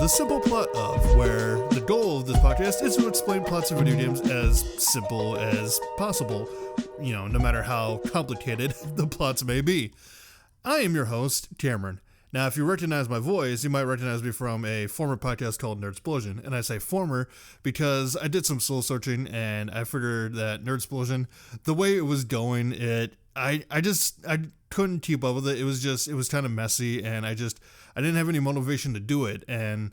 the simple plot of, where the goal of this podcast is to explain plots of video games as simple as possible, no matter how complicated the plots may be. I am your host, Cameron. Now, if you recognize my voice, you might recognize me from a former podcast called Nerdsplosion. And I say former because I did some soul searching and I figured that Nerdsplosion, the way it was going, I couldn't keep up with it. It was kind of messy, and I didn't have any motivation to do it. And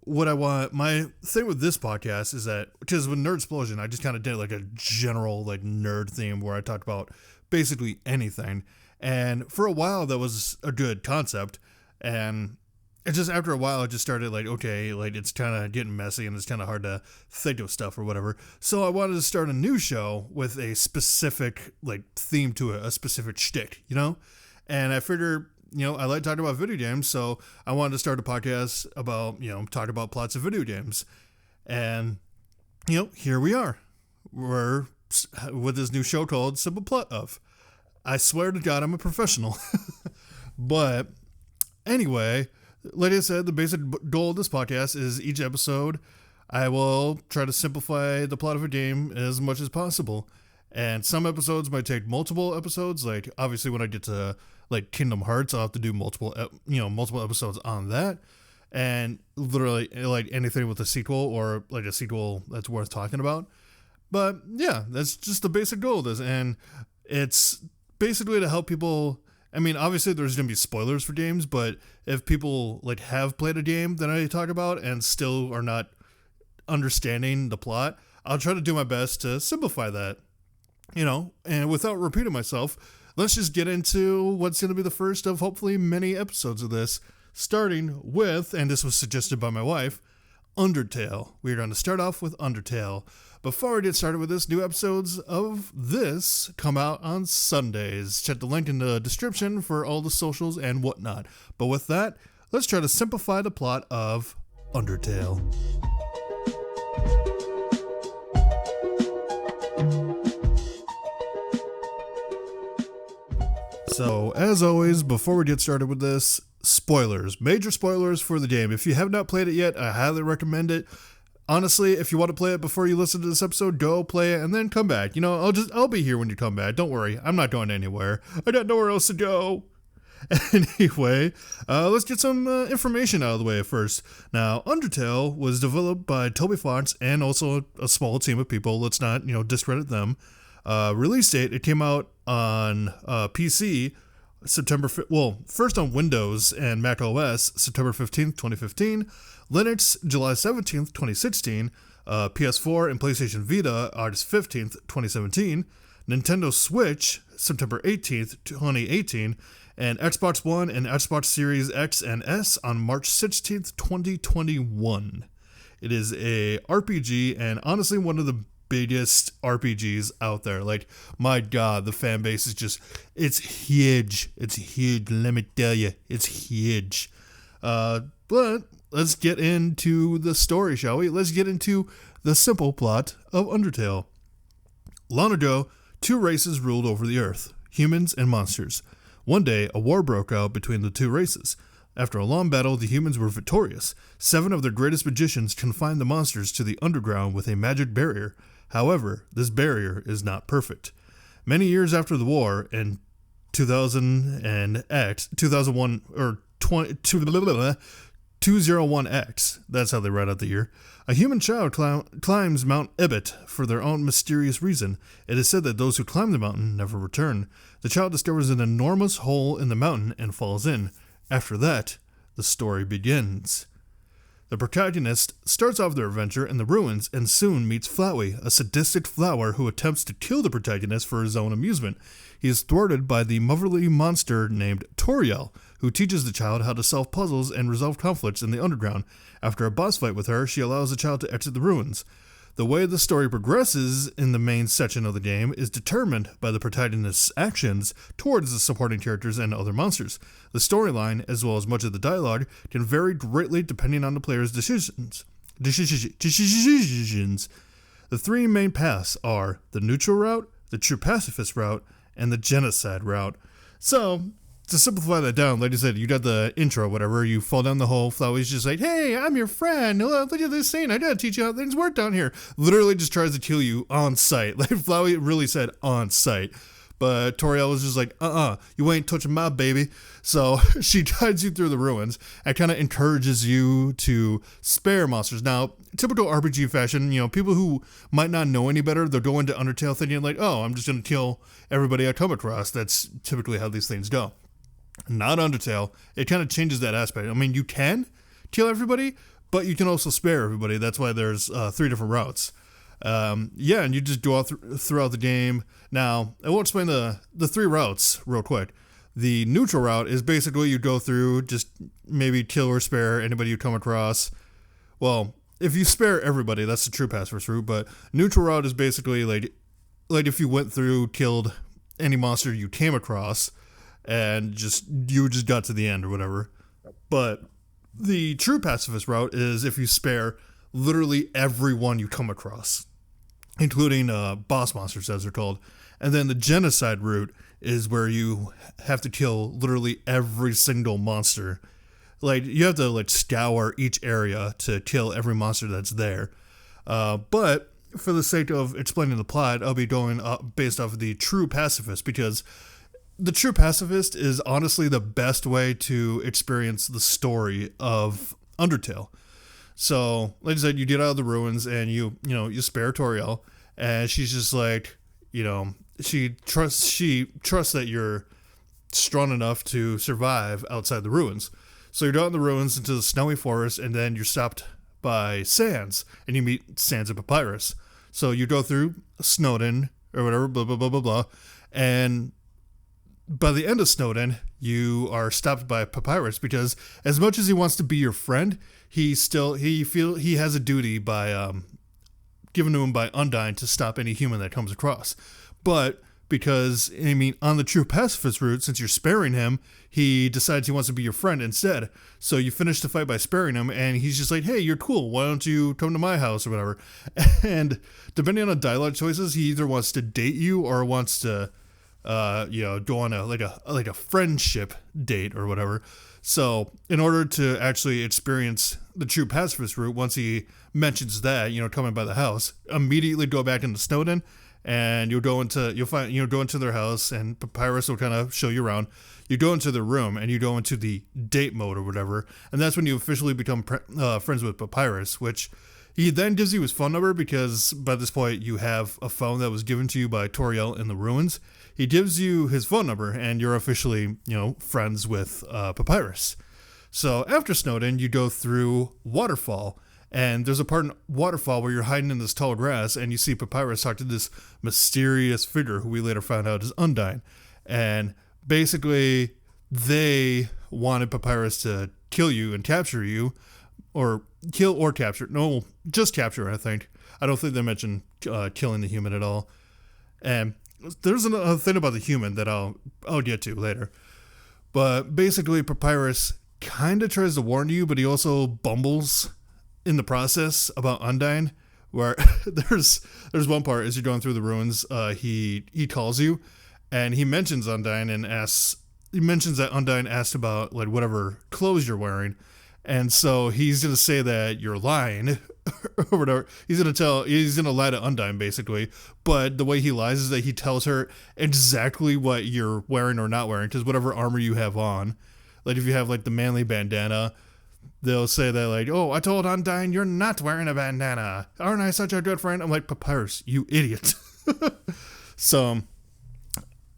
my thing with this podcast is that, because with Nerdsplosion, I just kind of did like a general like nerd theme where I talked about basically anything. And for a while, that was a good concept. And it just, after a while, it just started like, okay, like it's kind of getting messy and it's kind of hard to think of stuff or whatever. So I wanted to start a new show with a specific like theme to it, a specific shtick, And I figured, I like talking about video games, so I wanted to start a podcast about, talk about plots of video games. And, here we are. We're with this new show called Simple Plot Of. I swear to God, I'm a professional. But anyway, like I said, the basic goal of this podcast is each episode, I will try to simplify the plot of a game as much as possible. And some episodes might take multiple episodes. Like, obviously, when I get to, like, Kingdom Hearts, I'll have to do multiple episodes on that. And literally, like, anything with a sequel or, like, a sequel that's worth talking about. But, yeah, that's just the basic goal of this. And it's basically to help people. I mean, obviously there's going to be spoilers for games, but if people like have played a game that I talk about and still are not understanding the plot, I'll try to do my best to simplify that, and without repeating myself, let's just get into what's going to be the first of hopefully many episodes of this, starting with, and this was suggested by my wife, Undertale. We're going to start off with Undertale. Before we get started with this, new episodes of this come out on Sundays. Check the link in the description for all the socials and whatnot. But with that, let's try to simplify the plot of Undertale. So, as always, before we get started with this, spoilers. Major spoilers for the game. If you have not played it yet, I highly recommend it. Honestly, if you want to play it before you listen to this episode, go play it and then come back. I'll be here when you come back. Don't worry. I'm not going anywhere. I got nowhere else to go. Anyway, let's get some information out of the way first. Now, Undertale was developed by Toby Fox and also a small team of people. Let's not, discredit them. Release date, it came out on PC first on Windows and Mac OS, September 15th, 2015. Linux, July 17th, 2016. PS4 and PlayStation Vita, August 15th, 2017. Nintendo Switch, September 18th, 2018. And Xbox One and Xbox Series X and S on March 16th, 2021. It is a RPG, and honestly one of the biggest RPGs out there. Like, my God, the fan base is it's huge. It's huge, let me tell you. It's huge. But let's get into the story, shall we? Let's get into the simple plot of Undertale. Long ago, two races ruled over the earth, humans and monsters. One day, a war broke out between the two races. After a long battle, the humans were victorious. 7 of their greatest magicians confined the monsters to the underground with a magic barrier. However, this barrier is not perfect. Many years after the war, in 201X, that's how they write out the year, a human child climbs Mount Ebott for their own mysterious reason. It is said that those who climb the mountain never return. The child discovers an enormous hole in the mountain and falls in. After that, the story begins. The protagonist starts off their adventure in the ruins and soon meets Flowey, a sadistic flower who attempts to kill the protagonist for his own amusement. He is thwarted by the motherly monster named Toriel, who teaches the child how to solve puzzles and resolve conflicts in the underground. After a boss fight with her, she allows the child to exit the ruins. The way the story progresses in the main section of the game is determined by the protagonist's actions towards the supporting characters and other monsters. The storyline, as well as much of the dialogue, can vary greatly depending on the player's decisions. The 3 main paths are the neutral route, the true pacifist route, and the genocide route. So, to simplify that down, like I said, you got the intro, whatever. You fall down the hole. Flowey's just like, "Hey, I'm your friend. Look at this scene. I gotta teach you how things work down here." Literally just tries to kill you on sight. Like Flowey really said on sight. But Toriel was just like, you ain't touching my baby. So she guides you through the ruins and kind of encourages you to spare monsters. Now, typical RPG fashion, people who might not know any better, they'll go into Undertale thinking like, oh, I'm just going to kill everybody I come across. That's typically how these things go. Not Undertale. It kind of changes that aspect. I mean, you can kill everybody, but you can also spare everybody. That's why there's 3 different routes. And you just go out throughout the game. Now, I won't explain the 3 routes real quick. The neutral route is basically you go through, just maybe kill or spare anybody you come across. Well, if you spare everybody, that's the true pacifist route, but neutral route is basically like if you went through, killed any monster you came across, and you just got to the end or whatever. But the true pacifist route is if you spare literally everyone you come across, including boss monsters, as they're called. And then the genocide route is where you have to kill literally every single monster. Like, you have to, scour each area to kill every monster that's there. But for the sake of explaining the plot, I'll be going based off of the true pacifist, because the true pacifist is honestly the best way to experience the story of Undertale. So, like I said, you get out of the ruins and you spare Toriel, and she's just like, she trusts that you're strong enough to survive outside the ruins. So you're down in the ruins into the snowy forest, and then you're stopped by Sans, and you meet Sans and Papyrus. So you go through Snowden or whatever, blah blah blah blah blah, and by the end of Snowden, you are stopped by Papyrus, because as much as he wants to be your friend, he has a duty by given to him by Undyne to stop any human that comes across. But because, on the true pacifist route, since you're sparing him, he decides he wants to be your friend instead. So you finish the fight by sparing him, and he's just like, "Hey, you're cool. Why don't you come to my house or whatever?" And depending on the dialogue choices, he either wants to date you or wants to go on a friendship date or whatever. So in order to actually experience the true pacifist route, once he mentions that, coming by the house, immediately go back into Snowden, and you'll go into their house, and Papyrus will kind of show you around. You go into the room, and you go into the date mode or whatever, and that's when you officially become friends with Papyrus, which he then gives you his phone number, because by this point you have a phone that was given to you by Toriel in the ruins. He gives you his phone number, and you're officially, friends with Papyrus. So after Snowden, you go through Waterfall, and there's a part in Waterfall where you're hiding in this tall grass, and you see Papyrus talk to this mysterious figure who we later found out is Undyne. And basically, they wanted Papyrus to kill you and capture you, or kill or capture. No, just capture, I think. I don't think they mentioned killing the human at all. And there's another thing about the human that I'll get to later. But basically, Papyrus kind of tries to warn you, but he also bumbles in the process about Undyne, where there's one part as you're going through the ruins, he calls you, and he mentions Undyne and he mentions that Undyne asked about whatever clothes you're wearing, and so he's gonna say that you're lying or whatever. He's gonna lie to Undyne basically, but the way he lies is that he tells her exactly what you're wearing or not wearing, because whatever armor you have on, if you have the manly bandana, they'll say that "Oh, I told Undyne you're not wearing a bandana. Aren't I such a good friend?" I'm like, "Papyrus, you idiot." So,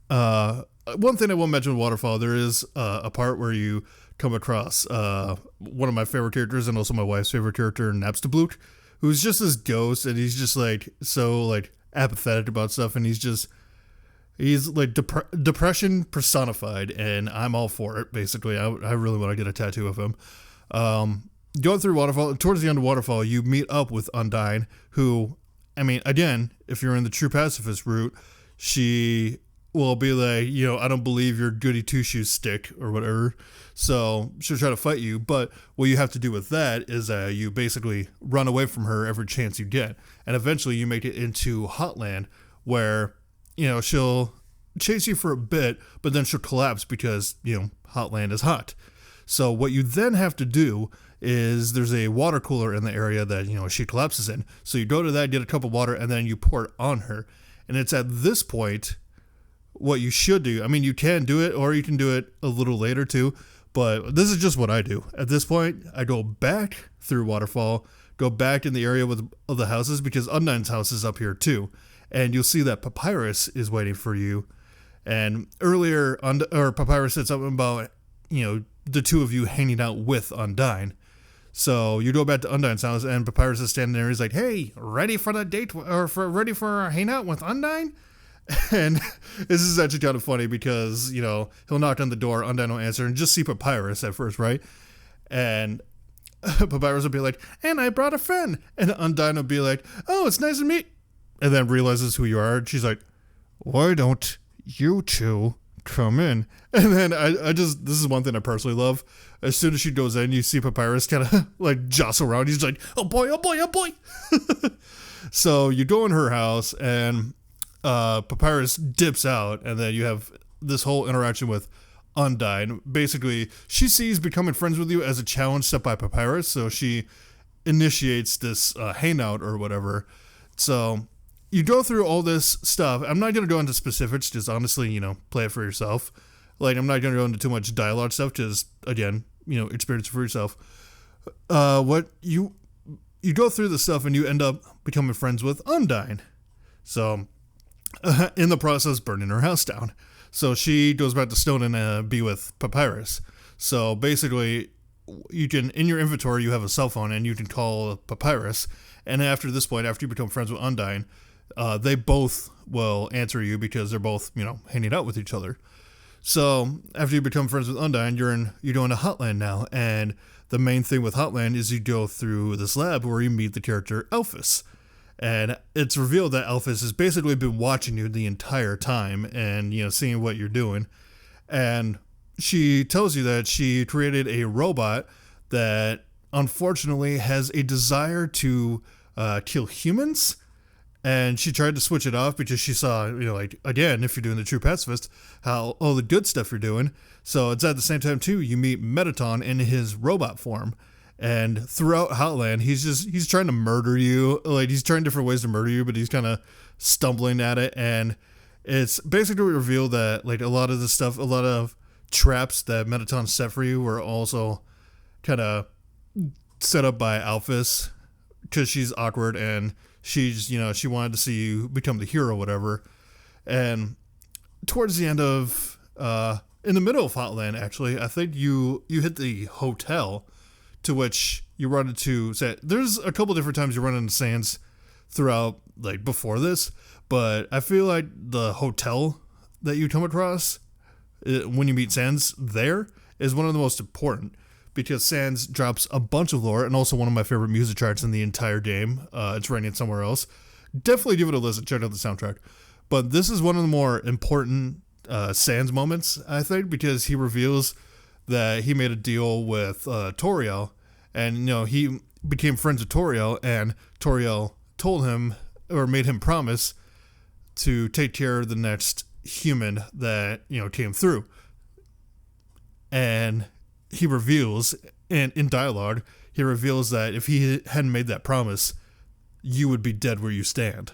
one thing I will mention with Waterfall, there is a part where you come across one of my favorite characters, and also my wife's favorite character, Napstablook, who's just this ghost, and he's just so apathetic about stuff, and he's depression personified, and I'm all for it. Basically, I really want to get a tattoo of him. Going through Waterfall, towards the end of Waterfall, you meet up with Undyne, who, again, if you're in the true pacifist route, she will be like, I don't believe your goody two-shoes stick or whatever. So she'll try to fight you. But what you have to do with that is you basically run away from her every chance you get. And eventually you make it into Hotland, where, she'll chase you for a bit, but then she'll collapse because, hot land is hot. So what you then have to do is there's a water cooler in the area that, she collapses in. So you go to that, get a cup of water, and then you pour it on her. And it's at this point what you should do. I mean, you can do it, or you can do it a little later too, but this is just what I do. At this point, I go back through Waterfall, go back in the area of the houses, because Undyne's house is up here too. And you'll see that Papyrus is waiting for you. And earlier, Papyrus said something about, the two of you hanging out with Undyne. So you go back to Undyne's house, and Papyrus is standing there. He's like, "Hey, ready for the date, or ready for a hangout with Undyne?" And this is actually kind of funny because, he'll knock on the door, Undyne will answer, and just see Papyrus at first, right? And Papyrus will be like, "And I brought a friend." And Undyne will be like, "Oh, it's nice to meet," and then realizes who you are. And she's like, "Why don't you two come in?" And then this is one thing I personally love. As soon as she goes in, you see Papyrus kind of like jostle around. He's like, "Oh boy, oh boy, oh boy." So you go in her house, and Papyrus dips out, and then you have this whole interaction with Undyne. Basically, she sees becoming friends with you as a challenge set by Papyrus, so she initiates this hangout or whatever. So you go through all this stuff. I'm not going to go into specifics, just honestly, play it for yourself. Like, I'm not going to go into too much dialogue stuff, just, again, experience it for yourself. What you go through the stuff, and you end up becoming friends with Undyne. So, in the process, burning her house down. So she goes back to Stone and be with Papyrus. So basically, you can, in your inventory, you have a cell phone, and you can call Papyrus. And after this point, after you become friends with Undyne, they both will answer you because they're both, hanging out with each other. So after you become friends with Undyne, you're doing a Hotland now, and the main thing with Hotland is you go through this lab where you meet the character Alphys. And it's revealed that Alphys has basically been watching you the entire time and, seeing what you're doing. And she tells you that she created a robot that unfortunately has a desire to kill humans. And she tried to switch it off because she saw, again, if you're doing the true pacifist, how all the good stuff you're doing. So it's at the same time, too, you meet Metaton in his robot form. And throughout Hotland, he's trying to murder you. Like, he's trying different ways to murder you, but he's kind of stumbling at it. And it's basically revealed that, like, a lot of the stuff, a lot of traps that Metaton set for you were also kind of set up by Alphys because she's awkward and she's, she wanted to see you become the hero or whatever. And towards the end of, in the middle of Hotland, actually, I think you hit the hotel, to which you run into, there's a couple different times you run into Sans throughout, like, before this, but I feel like the hotel that you come across when you meet Sans there is one of the most important, because Sans drops a bunch of lore, and also one of my favorite music tracks in the entire game. It's Raining Somewhere Else. Definitely give it a listen, check out the soundtrack. But this is one of the more important Sans moments, I think, because he reveals that he made a deal with Toriel, and he became friends with Toriel, and Toriel told him, or made him promise, to take care of the next human that came through. And he reveals, and in dialogue, he reveals that if he hadn't made that promise, you would be dead where you stand.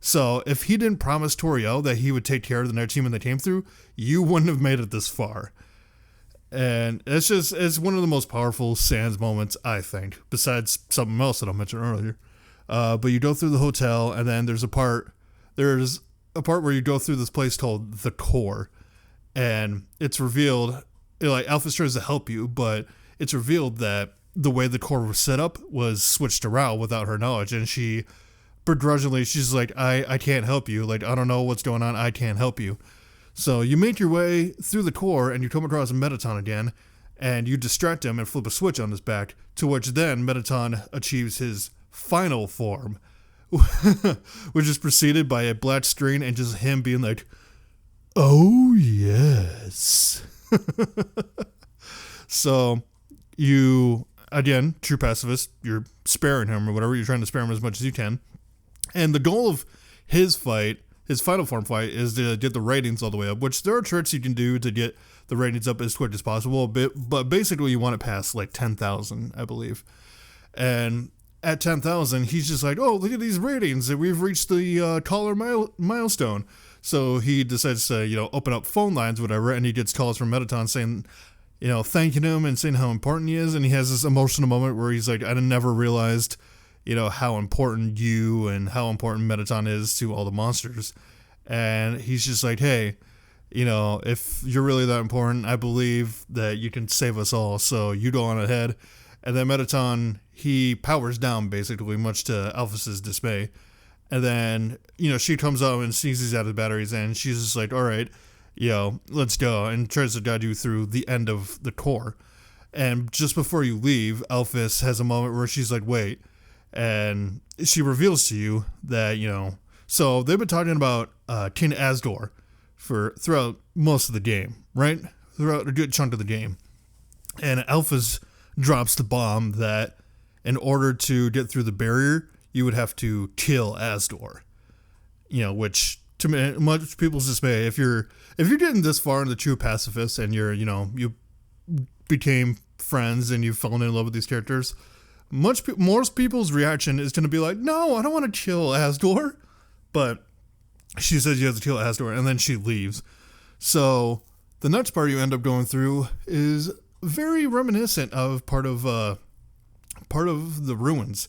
So if he didn't promise Toriel that he would take care of the next human that came through, you wouldn't have made it this far. And it's one of the most powerful Sans moments, I think, besides something else that I mentioned earlier. But you go through the hotel, and then there's a part where you go through this place called the Core, and it's revealed, like, Alphys tries to help you, but it's revealed that the way the Core was set up was switched around without her knowledge, and she begrudgingly, she's like, I can't help you, like, I don't know what's going on, I can't help you. So you make your way through the Core, and you come across Metaton again, and you distract him and flip a switch on his back, to which then Metaton achieves his final form, which is preceded by a black screen and just him being like, "Oh yes." So you, again, true pacifist, you're sparing him or whatever, you're trying to spare him as much as you can. And the goal of his fight his final form fight is to get the ratings all the way up, which there are tricks you can do to get the ratings up as quick as possible, but basically you want it past like 10,000, I believe. And at 10,000, he's just like, oh, look at these ratings, and we've reached the caller milestone. So he decides to, open up phone lines, whatever, and he gets calls from Mettaton saying, thanking him and saying how important he is. And he has this emotional moment where he's like, I never realized, how important you and how important Mettaton is to all the monsters. And he's just like, hey, if you're really that important, I believe that you can save us all. So you go on ahead. And then Mettaton, he powers down, basically, much to Alphys's dismay. And then, she comes up and sees he's out of batteries, and she's just like, all right, let's go, and tries to guide you through the end of the core. And just before you leave, Alphys has a moment where she's like, wait, and she reveals to you that, so they've been talking about King Asdor throughout most of the game, right? Throughout a good chunk of the game. And Alphys drops the bomb that in order to get through the barrier, you would have to kill Asdor. Which to much people's dismay, if you're getting this far into True Pacifist and you became friends and you've fallen in love with these characters, most people's reaction is going to be like, no, I don't want to kill Asdor. But she says you have to kill Asdor, and then she leaves. So the next part you end up going through is very reminiscent of part of the ruins,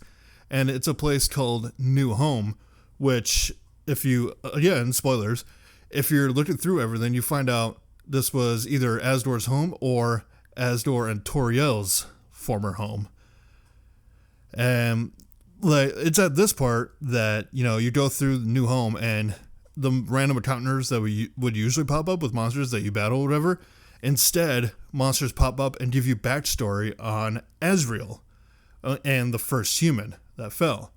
and it's a place called New Home, which, if you, again, spoilers, if you're looking through everything, you find out this was either Asdor's home or Asdor and Toriel's former home. And it's at this part that, you go through the New Home, and the random encounters that would usually pop up with monsters that you battle or whatever, instead, monsters pop up and give you backstory on Asriel and the first human that fell.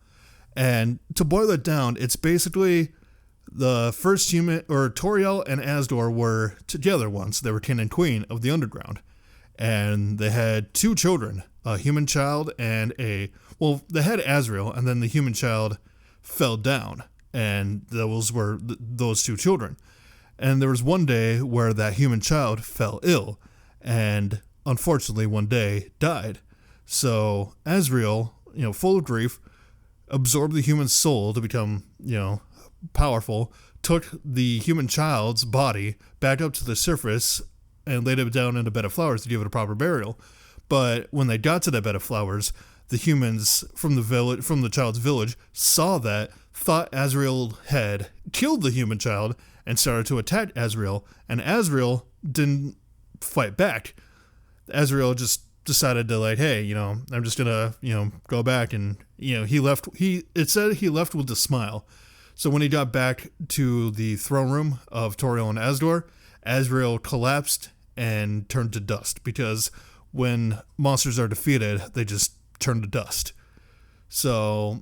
And to boil it down, it's basically the first human, or Toriel and Asdor were together once. They were king and queen of the underground. And they had two children, a human child and they had Asriel, and then the human child fell down. And those were those two children. And there was one day where that human child fell ill, and unfortunately one day died. So Asriel, full of grief, absorbed the human soul to become, powerful, took the human child's body back up to the surface and laid it down in a bed of flowers to give it a proper burial. But when they got to that bed of flowers, the humans from the child's village saw that, thought Asriel had killed the human child, and started to attack Asriel, and Asriel didn't fight back. Asriel just decided to hey, I'm just gonna, go back, and, it said he left with a smile. So when he got back to the throne room of Toriel and Asdor, Asriel collapsed and turned to dust, because when monsters are defeated, they just turn to dust. So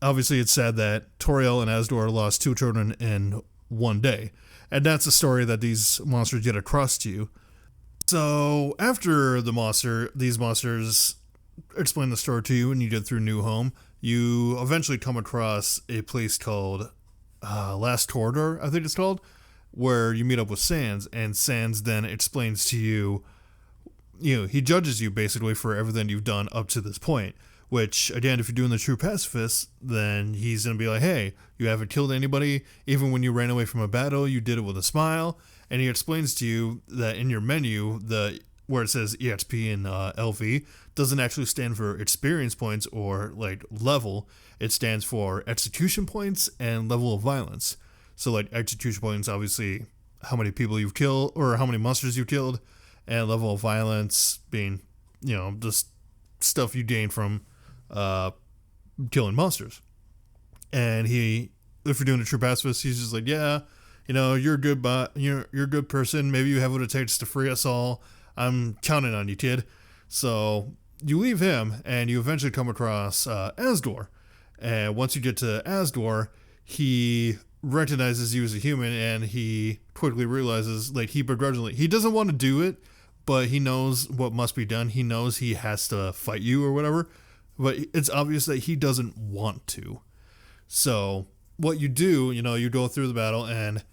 obviously it's sad that Toriel and Asdor lost two children in one day. And that's a story that these monsters get across to you. So after these monsters explain the story to you and you get through New Home, you eventually come across a place called Last Corridor, I think it's called, where you meet up with Sans, and Sans then explains to you, he judges you basically for everything you've done up to this point. Which, again, if you're doing the True Pacifist, then he's going to be like, hey, you haven't killed anybody. Even when you ran away from a battle, you did it with a smile. And he explains to you that in your menu, where it says EXP and LV, doesn't actually stand for experience points or, level. It stands for execution points and level of violence. So, execution points, obviously, how many people you've killed, or how many monsters you've killed. And level of violence being, just stuff you gain from killing monsters. And if you're doing a True Pacifist, he's just like, yeah, you're a good you're a good person. Maybe you have what it takes to free us all. I'm counting on you, kid. So you leave him, and you eventually come across Asdor. And once you get to Asdor, he recognizes you as a human, and he quickly realizes, he doesn't want to do it, but he knows what must be done. He knows he has to fight you or whatever. But it's obvious that he doesn't want to. So what you do, you go through the battle, and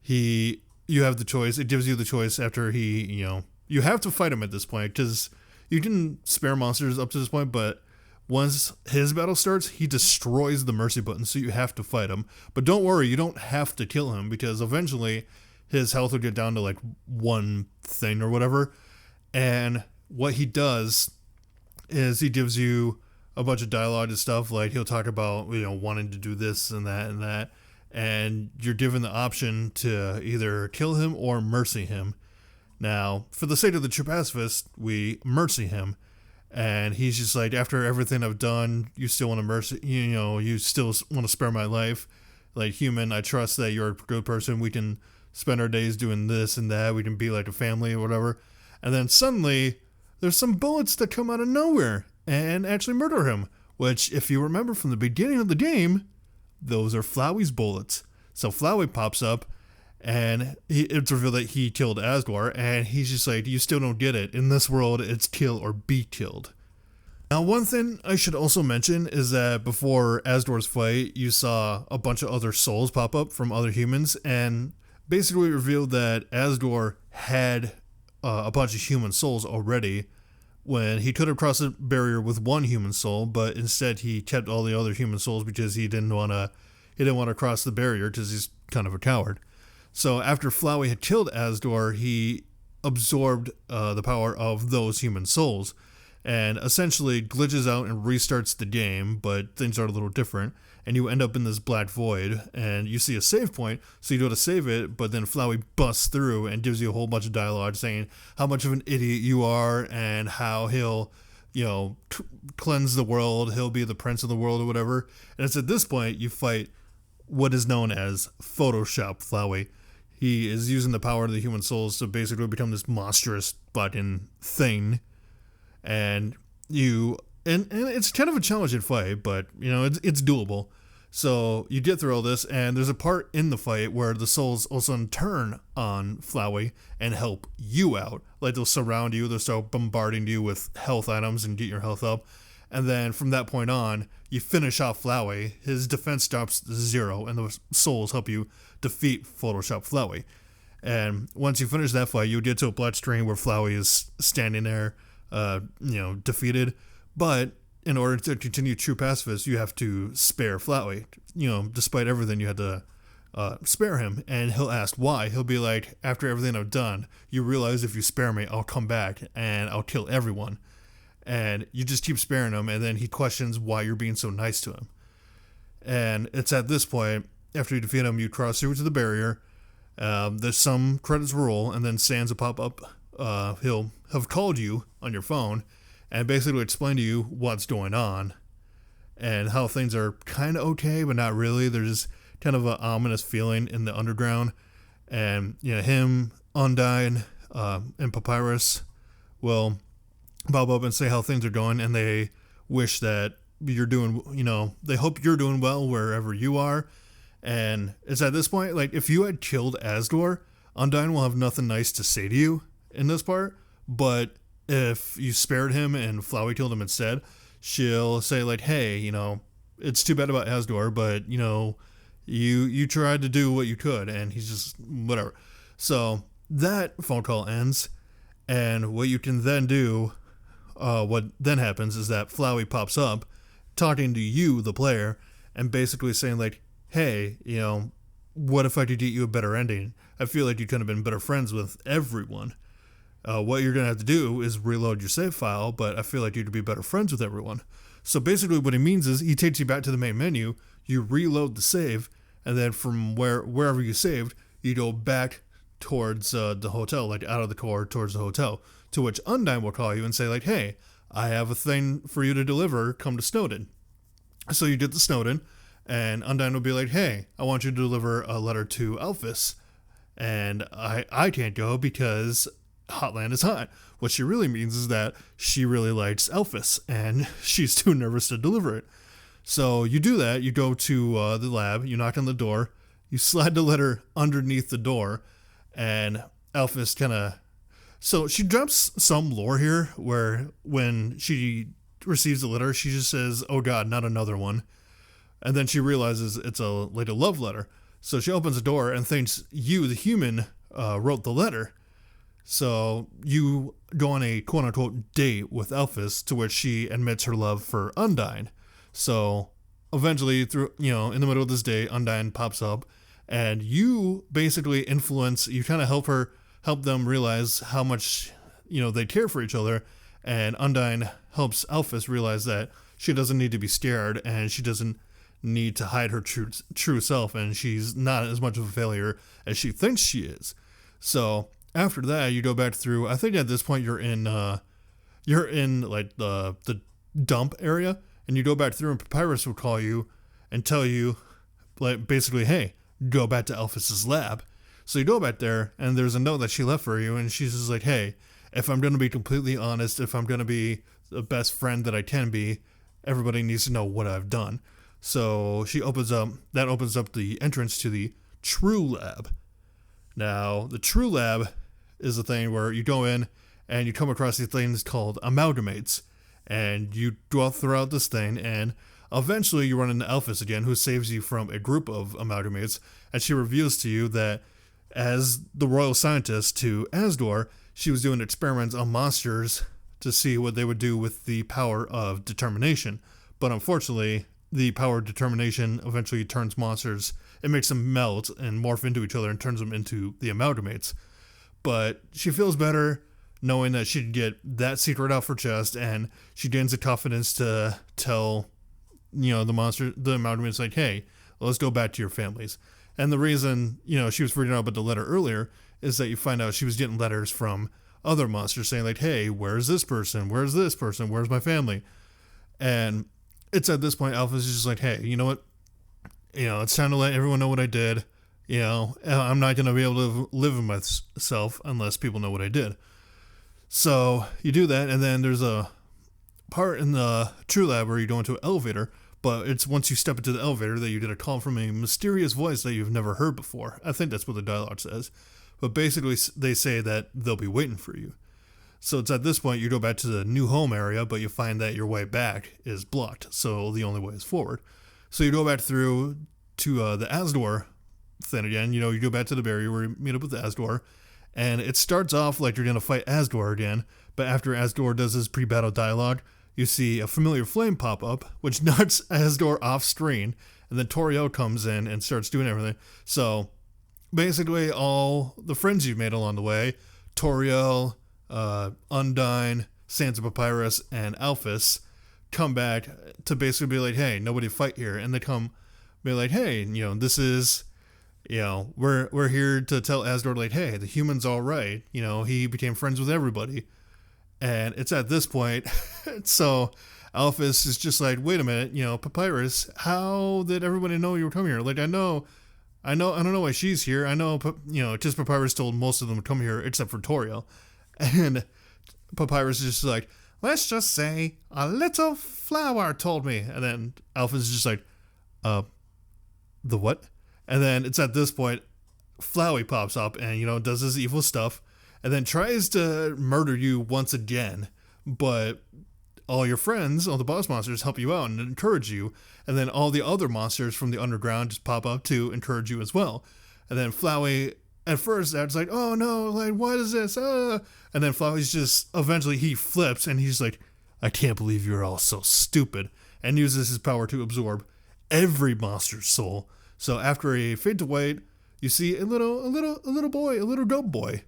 you have the choice. It gives you the choice after you have to fight him at this point, because you can spare monsters up to this point, but once his battle starts, he destroys the mercy button, so you have to fight him. But don't worry, you don't have to kill him, because eventually his health will get down to like one thing or whatever. And what he does is he gives you a bunch of dialogue and stuff. Like, he'll talk about, wanting to do this and that and that. And you're given the option to either kill him or mercy him. Now, for the sake of the true pacifist, we mercy him. And he's just like, after everything I've done, you still want to mercy, you still want to spare my life. Like, human, I trust that you're a good person. We can spend our days doing this and that. We can be like a family or whatever. And then suddenly, there's some bullets that come out of nowhere and actually murder him. Which, if you remember from the beginning of the game, those are Flowey's bullets. So Flowey pops up, and it's revealed that he killed Asgore, and he's just like, you still don't get it. In this world, it's kill or be killed. Now, one thing I should also mention is that before Asgore's fight, you saw a bunch of other souls pop up from other humans, and basically revealed that Asgore had a bunch of human souls already, when he could have crossed the barrier with one human soul, but instead he kept all the other human souls because he didn't want to cross the barrier, because he's kind of a coward. So after Flowey had killed Asgore, he absorbed the power of those human souls, and essentially glitches out and restarts the game, but things are a little different, and you end up in this black void, and you see a save point, so you go to save it, but then Flowey busts through and gives you a whole bunch of dialogue saying how much of an idiot you are, and how he'll, cleanse the world, he'll be the prince of the world or whatever. And it's at this point you fight what is known as Photoshop Flowey. He is using the power of the human souls to basically become this monstrous fucking thing. And it's kind of a challenging fight, but it's doable. So you get through all this, and there's a part in the fight where the souls also turn on Flowey and help you out. Like, they'll surround you, they'll start bombarding you with health items and get your health up. And then from that point on, you finish off Flowey, his defense drops to 0, and the souls help you defeat Photoshop Flowey. And once you finish that fight, you get to a black screen where Flowey is standing there, defeated. But in order to continue true pacifist, you have to spare Flowey. Despite everything, you had to spare him. And he'll ask why. He'll be like, after everything I've done, you realize if you spare me, I'll come back and I'll kill everyone. And you just keep sparing him, and then he questions why you're being so nice to him. And it's at this point, after you defeat him, you cross through to the barrier. There's some credits roll, and then Sans will pop up. He'll have called you on your phone and basically explain to you what's going on and how things are kind of okay, but not really. There's kind of an ominous feeling in the underground. And, him, Undyne, and Papyrus will pop up and say how things are going, and they wish that you're doing, they hope you're doing well wherever you are. And it's at this point, like, if you had killed Asgore, Undyne will have nothing nice to say to you in this part, but if you spared him and Flowey killed him instead, she'll say, like, hey, it's too bad about Asgore, but, you tried to do what you could, and he's just, whatever. So that phone call ends, and what you can then do, what then happens is that Flowey pops up, talking to you, the player, and basically saying, like, hey, what if I could get you a better ending? I feel like you could have been better friends with everyone. What you're going to have to do is reload your save file, but I feel like you could be better friends with everyone. So basically what he means is he takes you back to the main menu, you reload the save, and then from wherever you saved, you go back towards the hotel, like out of the core towards the hotel, to which Undyne will call you and say, like, hey, I have a thing for you to deliver, come to Snowden. So you get to Snowden, and Undyne will be like, hey, I want you to deliver a letter to Elphys. And I can't go because Hotland is hot. What she really means is that she really likes Elphys, and she's too nervous to deliver it. So you do that, you go to the lab, you knock on the door, you slide the letter underneath the door, and Elphys kind of... So she drops some lore here, where when she receives the letter, she just says, oh god, not another one. And then she realizes it's a love letter. So she opens the door and thinks you, the human, wrote the letter. So you go on a quote-unquote date with Elphys, to which she admits her love for Undyne. So eventually, through in the middle of this day, Undyne pops up, and you basically you kind of help them realize how much they care for each other, and Undyne helps Elphys realize that she doesn't need to be scared, and she doesn't need to hide her true self, and she's not as much of a failure as she thinks she is. So after that, you go back through. I think at this point you're in like the dump area, and you go back through, and Papyrus will call you and tell you, like, basically, hey, go back to Elphys' lab. So you go back there, and there's a note that she left for you, and she's just like, hey, if I'm going to be completely honest, if I'm going to be the best friend that I can be, everybody needs to know what I've done. So she opens up the entrance to the True Lab. Now, the True Lab is a thing where you go in and you come across these things called amalgamates, and you go throughout this thing, and eventually you run into Elphys again, who saves you from a group of amalgamates, and she reveals to you that as the royal scientist to Asdor, she was doing experiments on monsters to see what they would do with the power of determination. But unfortunately, the power of determination eventually turns monsters, it makes them melt and morph into each other and turns them into the amalgamates. But she feels better knowing that she can get that secret off her chest, and she gains the confidence to tell, the amalgamates, like, hey, let's go back to your families. And the reason, she was freaking out about the letter earlier is that you find out she was getting letters from other monsters saying, like, hey, where's this person? Where's this person? Where's my family? And it's at this point, Elphys is just like, hey, you know what? It's time to let everyone know what I did. I'm not going to be able to live with myself unless people know what I did. So you do that, and then there's a part in the True Lab where you go into an elevator, but it's once you step into the elevator that you get a call from a mysterious voice that you've never heard before. I think that's what the dialogue says. But basically, they say that they'll be waiting for you. So it's at this point you go back to the new home area, but you find that your way back is blocked, so the only way is forward. So you go back through to the Asdor thing again. You go back to the barrier where you meet up with the Asdor, and it starts off like you're going to fight Asdor again, but after Asdor does his pre-battle dialogue, you see a familiar flame pop up, which knocks Asdor off screen, and then Toriel comes in and starts doing everything. So basically all the friends you've made along the way, Toriel, Undyne, Sans Papyrus, and Elphys, come back to basically be like, hey, nobody fight here. And they come be like, hey, this is, we're here to tell Asdor, like, hey, the human's all right. He became friends with everybody. And it's at this point, so Elphys is just like, wait a minute, Papyrus, how did everybody know you were coming here? Like, I don't know why she's here. I know, just Papyrus told most of them to come here except for Toriel. And Papyrus is just like, let's just say a little flower told me. And then Elphys is just like, the what? And then it's at this point, Flowey pops up and, does his evil stuff and then tries to murder you once again. But all your friends, all the boss monsters, help you out and encourage you. And then all the other monsters from the underground just pop up to encourage you as well. And then Flowey, at first, that's like, oh no, like, what is this? And then Flowey's just, eventually he flips and he's like, I can't believe you're all so stupid. And uses his power to absorb every monster's soul. So after a fade to white, you see a little boy, a little dope boy,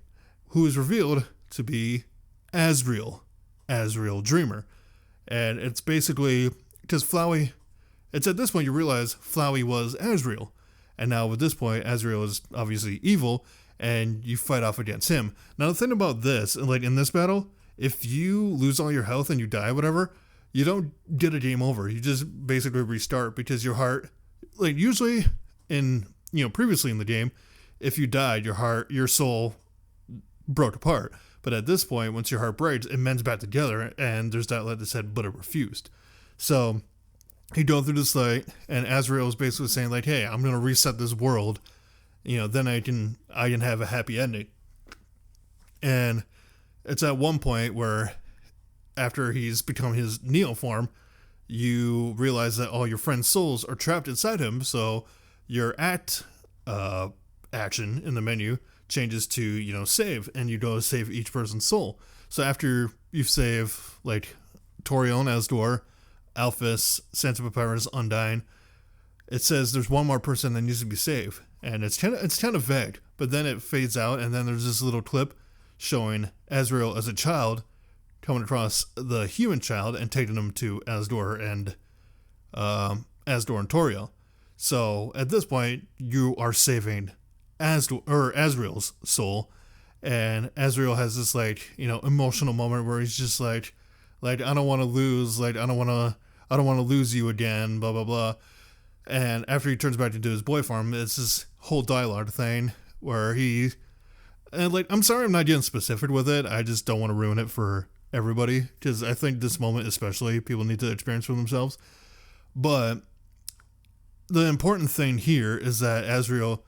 who is revealed to be Asriel Dreamer. And it's basically, because Flowey, it's at this point you realize Flowey was Asriel. And now at this point, Asriel is obviously evil, and you fight off against him. Now the thing about this, like in this battle, if you lose all your health and you die, whatever, you don't get a game over. You just basically restart because your heart, like usually in, previously in the game, if you died, your soul broke apart. But at this point, once your heart breaks, it mends back together, and there's that that said, but it refused. So he go through this light, and Asriel is basically saying like, hey, I'm going to reset this world, then I can have a happy ending. And it's at one point where after he's become his Neo form, you realize that all your friends' souls are trapped inside him. So your action in the menu changes to, save, and you go save each person's soul. So after you save like Toriel and Asdor, Alphys, Santa Papyrus, Undyne, it says there's one more person that needs to be saved, and it's kind of vague. But then it fades out, and then there's this little clip showing Azrael as a child coming across the human child and taking him to Asdor and Toriel. So at this point, you are saving Azrael's soul, and Azrael has this emotional moment where he's just like I don't want to lose, I don't want to lose you again, blah blah blah. And after he turns back into his boy form, it's this whole dialogue thing where I'm sorry I'm not getting specific with it. I just don't want to ruin it for everybody, because I think this moment especially people need to experience for themselves. But the important thing here is that Azrael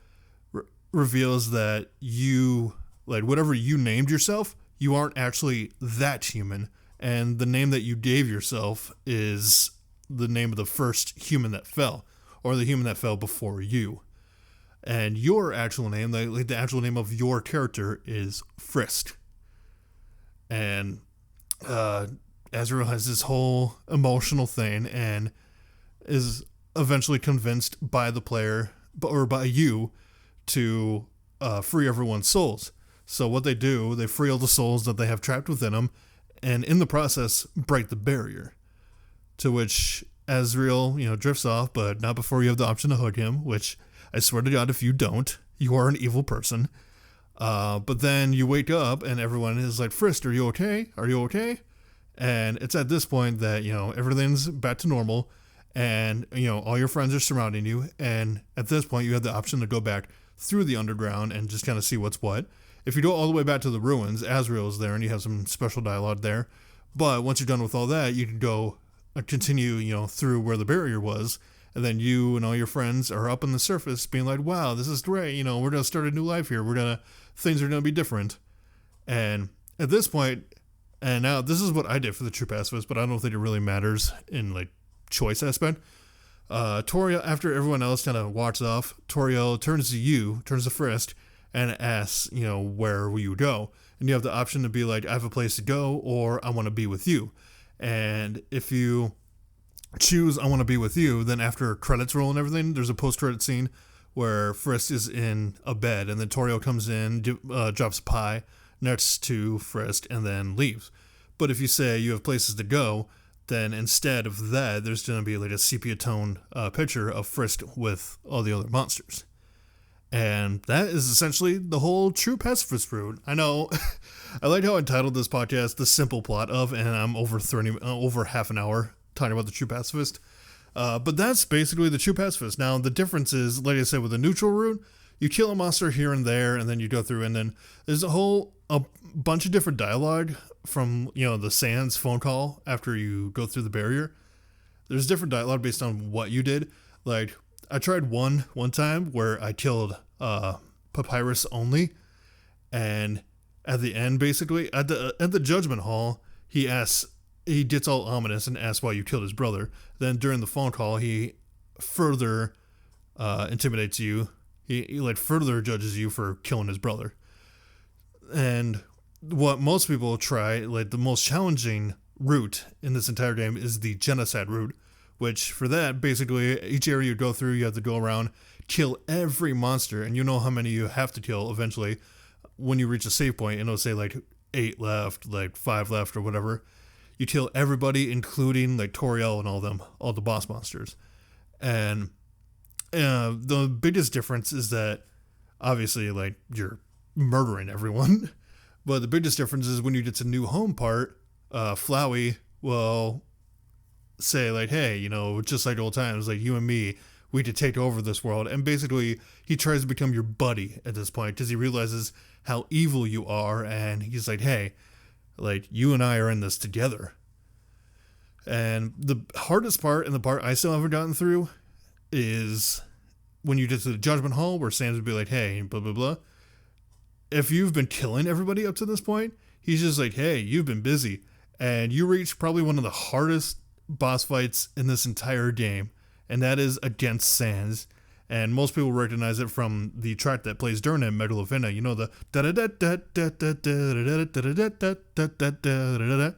reveals that you, whatever you named yourself, you aren't actually that human. And the name that you gave yourself is the name of the first human that fell, or the human that fell before you. And your actual name, the actual name of your character, is Frisk. And Azrael has this whole emotional thing and is eventually convinced by the player, or by you, to free everyone's souls. So what they do, they free all the souls that they have trapped within them, and in the process, break the barrier. To which Azrael, drifts off, but not before you have the option to hug him, which I swear to God, if you don't, you are an evil person. But then you wake up and everyone is like, Frisk, are you okay? Are you okay? And it's at this point that, everything's back to normal, and, all your friends are surrounding you. And at this point, you have the option to go back through the underground and just kind of see what's what. If you go all the way back to the ruins, Azrael is there and you have some special dialogue there. But once you're done with all that, you can go continue, through where the barrier was. And then you and all your friends are up on the surface being like, wow, this is great. We're going to start a new life here. Things are going to be different. And at this point, and now this is what I did for the true pacifist, but I don't think it really matters in choice aspect. Toriel, after everyone else kind of walks off, Toriel turns to Frisk, and asks, where will you go? And you have the option to be like, I have a place to go, or I want to be with you. And if you choose I want to be with you, then after credits roll and everything, there's a post-credit scene where Frisk is in a bed, and then Toriel comes in, drops a pie next to Frisk, and then leaves. But if you say you have places to go, then instead of that, there's going to be a sepia-tone picture of Frisk with all the other monsters. And that is essentially the whole true pacifist route. I know, I like how I titled this podcast "The Simple Plot of," and I'm over half an hour talking about the true pacifist. But that's basically the true pacifist. Now, the difference is, like I said, with the neutral route, you kill a monster here and there, and then you go through, and then there's a bunch of different dialogue from, the Sans phone call after you go through the barrier. There's different dialogue based on what you did. I tried one time where I killed Papyrus only, and at the end, basically, at the Judgment Hall, he gets all ominous and asks why you killed his brother. Then during the phone call, he further intimidates you. He further judges you for killing his brother. And what most people try, the most challenging route in this entire game is the genocide route, which for that, basically, each area you go through, you have to go around, kill every monster, and you know how many you have to kill eventually when you reach a save point, and it'll say 8 left, 5 left, or whatever. You kill everybody, including Toriel and all the boss monsters. And the biggest difference is that, obviously, you're murdering everyone. But the biggest difference is when you get to new home part, Flowey will say hey, just like old times, you and me, we could take over this world. And basically he tries to become your buddy at this point because he realizes how evil you are, and he's hey, you and I are in this together. And the hardest part, and the part I still haven't gotten through, is when you get to the Judgment Hall, where Sans would be hey, blah blah blah. If you've been killing everybody up to this point, he's just hey, you've been busy, and you reach probably one of the hardest boss fights in this entire game, and that is against Sans. And most people recognize it from the track that plays during it, Megalovina. You know, the da-da-da-da-da-da-da-da-da-da-da-da-da-da.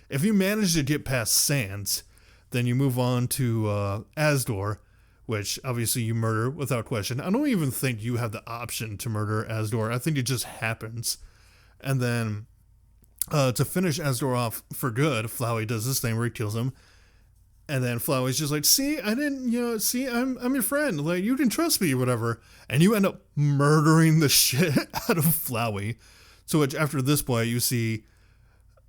If you manage to get past Sans, then you move on to Asdor, which obviously you murder without question. I don't even think you have the option to murder Asdor. I think it just happens. And then to finish Asdor off for good, Flowey does this thing where he kills him. And then Flowey's just like, see, I didn't, see, I'm your friend. Like, you can trust me or whatever. And you end up murdering the shit out of Flowey. So which after this point, you see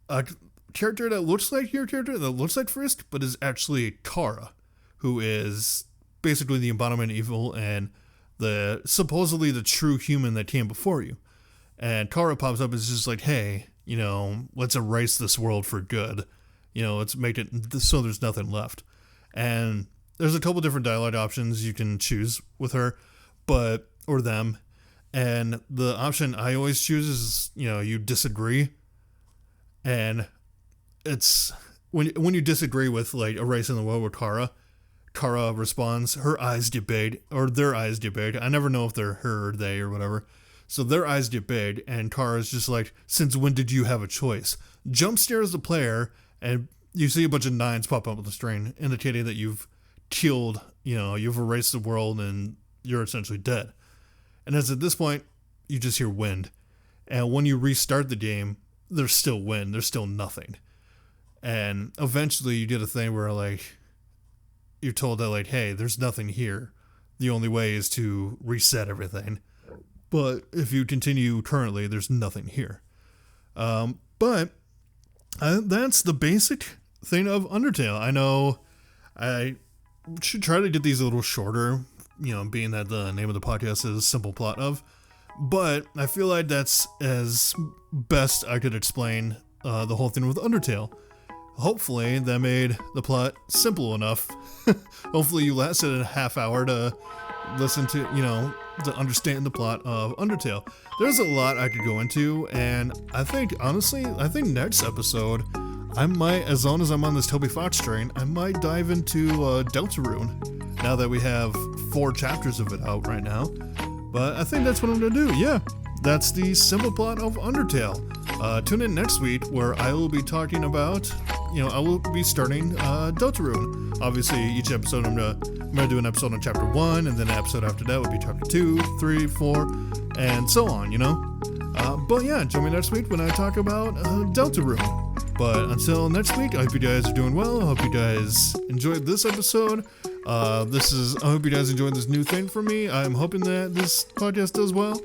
a character that looks like your character, that looks like Frisk, but is actually Kara, who is basically the embodiment of evil and supposedly the true human that came before you. And Kara pops up and is just like, hey, let's erase this world for good. Let's make it so there's nothing left. And there's a couple different dialogue options you can choose with her, or them. And the option I always choose is, you disagree. And it's when you disagree with like erasing the world with Kara responds, her eyes get big, or their eyes get big. I never know if they're her or they or whatever. So their eyes get big, and Kara's just like, since when did you have a choice? Jump scares the player, and you see a bunch of 9s pop up on the screen, indicating that you've killed, you've erased the world, and you're essentially dead. And as at this point, you just hear wind. And when you restart the game, there's still wind, there's still nothing. And eventually you get a thing where, like, you're told that, like, hey, there's nothing here. The only way is to reset everything. But if you continue currently, there's nothing here. But that's the basic thing of Undertale. I know I should try to get these a little shorter, being that the name of the podcast is Simple Plot of. But I feel like that's as best I could explain the whole thing with Undertale. Hopefully that made the plot simple enough. Hopefully you lasted a half hour to listen to, to understand the plot of Undertale. There's a lot I could go into, and I think next episode, I might, as long as I'm on this Toby Fox train, I might dive into Deltarune, now that we have 4 chapters of it out right now. But I think that's what I'm going to do, yeah. That's the simple plot of Undertale. Tune in next week where I will be talking about, I will be starting Deltarune. Obviously, each episode I'm gonna do an episode on chapter 1, and then an episode after that would be chapter 2, 3, 4, and so on, But yeah, join me next week when I talk about Deltarune. But until next week, I hope you guys are doing well. I hope you guys enjoyed this episode. I hope you guys enjoyed this new thing for me. I'm hoping that this podcast does well.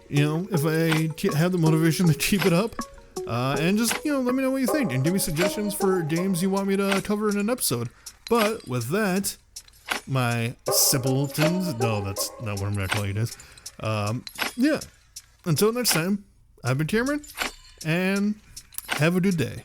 If I have the motivation to keep it up. And just, let me know what you think. And give me suggestions for games you want me to cover in an episode. But with that, my simpletons... No, that's not what I'm going to call you guys. Yeah. Until next time, I've been Cameron. And have a good day.